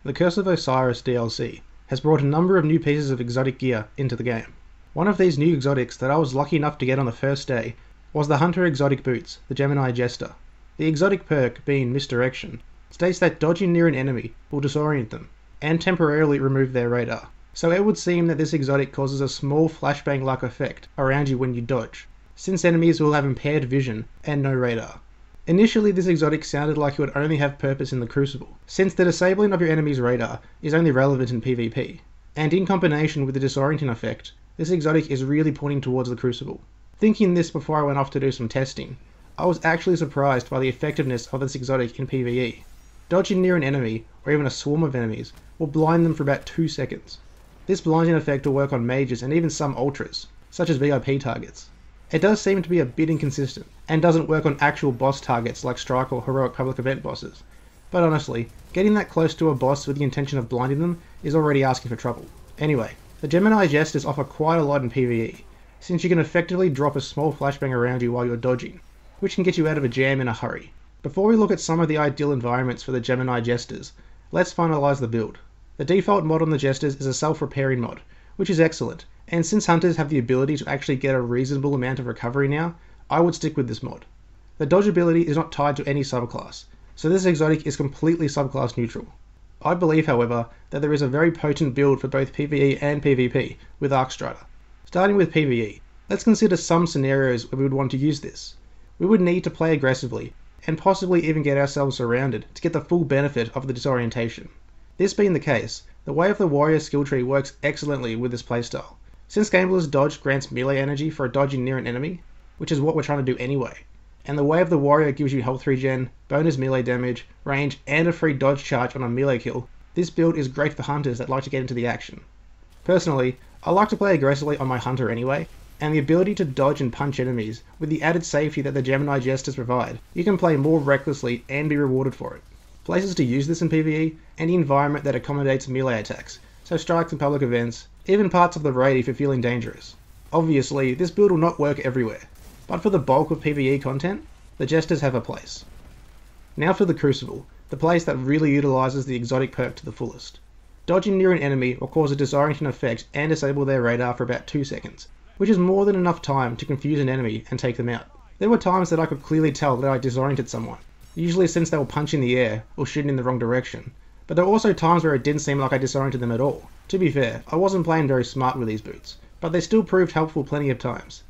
The Curse of Osiris DLC has brought a number of new pieces of exotic gear into the game. One of these new exotics that I was lucky enough to get on the first day was the Hunter exotic boots, the Gemini Jester. The exotic perk, being Misdirection, states that dodging near an enemy will disorient them and temporarily remove their radar. So it would seem that this exotic causes a small flashbang-like effect around you when you dodge, since enemies will have impaired vision and no radar. Initially, this exotic sounded like it would only have purpose in the Crucible, since the disabling of your enemy's radar is only relevant in PvP, and in combination with the disorienting effect, this exotic is really pointing towards the Crucible. Thinking this before I went off to do some testing, I was actually surprised by the effectiveness of this exotic in PvE. Dodging near an enemy, or even a swarm of enemies, will blind them for about 2 seconds. This blinding effect will work on mages and even some ultras, such as VIP targets. It does seem to be a bit inconsistent, and doesn't work on actual boss targets like Strike or Heroic Public Event bosses. But honestly, getting that close to a boss with the intention of blinding them is already asking for trouble. Anyway, the Gemini Jesters offer quite a lot in PvE, since you can effectively drop a small flashbang around you while you're dodging, which can get you out of a jam in a hurry. Before we look at some of the ideal environments for the Gemini Jesters, let's finalise the build. The default mod on the Jesters is a self-repairing mod, which is excellent, and since hunters have the ability to actually get a reasonable amount of recovery now, I would stick with this mod. The dodge ability is not tied to any subclass, so this exotic is completely subclass neutral. I believe, however, that there is a very potent build for both PvE and PvP with Arcstrider. Starting with PvE, let's consider some scenarios where we would want to use this. We would need to play aggressively, and possibly even get ourselves surrounded to get the full benefit of the disorientation. This being the case, the Way of the Warrior skill tree works excellently with this playstyle. Since Gambler's Dodge grants melee energy for dodging near an enemy, which is what we're trying to do anyway, and the Way of the Warrior gives you health regen, bonus melee damage, range, and a free dodge charge on a melee kill, this build is great for hunters that like to get into the action. Personally, I like to play aggressively on my hunter anyway, and the ability to dodge and punch enemies, with the added safety that the Gemini Jesters provide, you can play more recklessly and be rewarded for it. Places to use this in PvE, any environment that accommodates melee attacks, so strikes and public events, even parts of the raid if you're feeling dangerous. Obviously, this build will not work everywhere, but for the bulk of PvE content, the Jesters have a place. Now for the Crucible, the place that really utilises the exotic perk to the fullest. Dodging near an enemy will cause a disorienting effect and disable their radar for about 2 seconds, which is more than enough time to confuse an enemy and take them out. There were times that I could clearly tell that I disoriented someone, usually since they were punching the air or shooting in the wrong direction, but there were also times where it didn't seem like I disoriented them at all. To be fair, I wasn't playing very smart with these boots, but they still proved helpful plenty of times.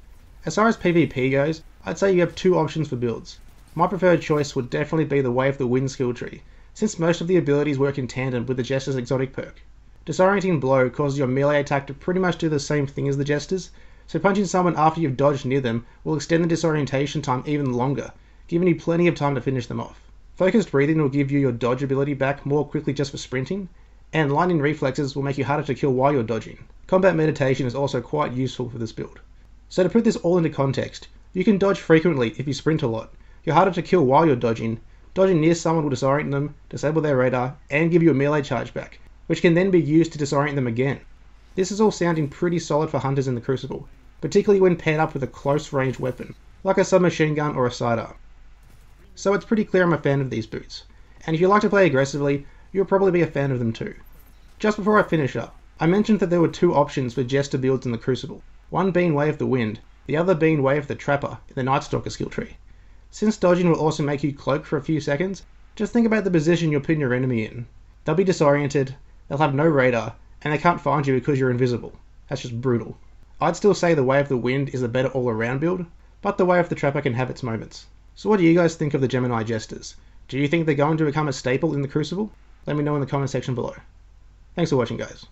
As far as PvP goes, I'd say you have 2 options for builds. My preferred choice would definitely be the Way of the Wind skill tree, since most of the abilities work in tandem with the Jester's exotic perk. Disorienting Blow causes your melee attack to pretty much do the same thing as the Jester's, so punching someone after you've dodged near them will extend the disorientation time even longer, giving you plenty of time to finish them off. Focused Breathing will give you your dodge ability back more quickly just for sprinting, and Lightning Reflexes will make you harder to kill while you're dodging. Combat Meditation is also quite useful for this build. So to put this all into context, you can dodge frequently if you sprint a lot, you're harder to kill while you're dodging near someone will disorient them, disable their radar, and give you a melee charge back, which can then be used to disorient them again. This is all sounding pretty solid for hunters in the Crucible, particularly when paired up with a close range weapon, like a submachine gun or a sidearm. So it's pretty clear I'm a fan of these boots, and if you like to play aggressively, you'll probably be a fan of them too. Just before I finish up, I mentioned that there were 2 options for Jester builds in the Crucible, one being Way of the Wind, the other being Way of the Trapper in the Night Stalker skill tree. Since dodging will also make you cloak for a few seconds, just think about the position you're putting your enemy in. They'll be disoriented, they'll have no radar, and they can't find you because you're invisible. That's just brutal. I'd still say the Way of the Wind is the better all-around build, but the Way of the Trapper can have its moments. So what do you guys think of the Gemini Jesters? Do you think they're going to become a staple in the Crucible? Let me know in the comment section below. Thanks for watching, guys.